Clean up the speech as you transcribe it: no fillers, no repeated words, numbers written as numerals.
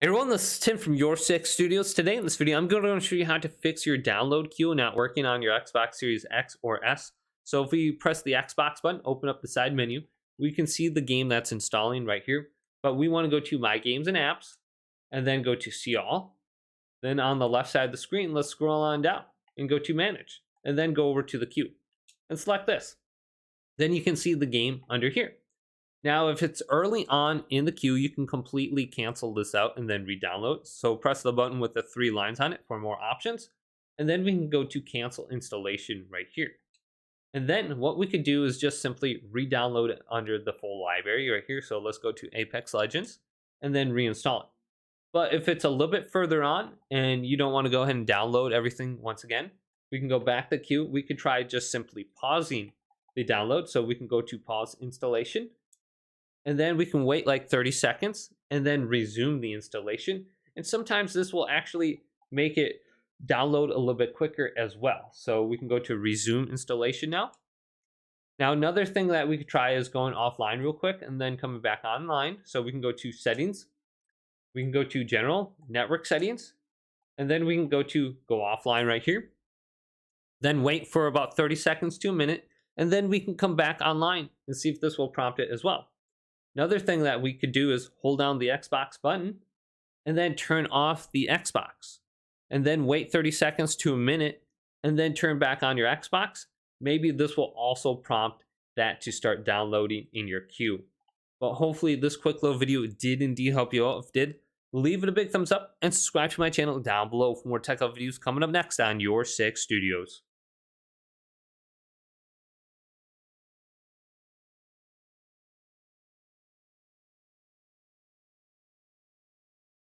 Hey everyone, this is Tim from Your Six Studios. Today in this video, I'm going to show you how to fix your download queue not working on your Xbox Series X or S. So if we press the Xbox button, open up the side menu, we can see the game that's installing right here. But we want to go to My Games and Apps, and then go to See All. Then on the left side of the screen, let's scroll on down and go to Manage, and then go over to the queue and select this. Then you can see the game under here. Now, if it's early on in the queue, you can completely cancel this out and then re-download. So press the button with the 3 lines on it for more options. And then we can go to cancel installation right here. And then what we could do is just simply re-download it under the full library right here. So let's go to Apex Legends and then reinstall it. But if it's a little bit further on and you don't want to go ahead and download everything once again, we can go back to the queue. We could try just simply pausing the download. So we can go to pause installation. And then we can wait like 30 seconds and then resume the installation. And sometimes this will actually make it download a little bit quicker as well. So we can go to resume installation now. Now, another thing that we could try is going offline real quick and then coming back online. So we can go to settings. We can go to general network settings. And then we can go offline right here. Then wait for about 30 seconds to a minute. And then we can come back online and see if this will prompt it as well. Another thing that we could do is hold down the Xbox button and then turn off the Xbox and then wait 30 seconds to a minute and then turn back on your Xbox. Maybe this will also prompt that to start downloading in your queue. But hopefully this quick little video did indeed help you out. If it did, leave it a big thumbs up and subscribe to my channel down below for more tech videos coming up next on Your Six Studios.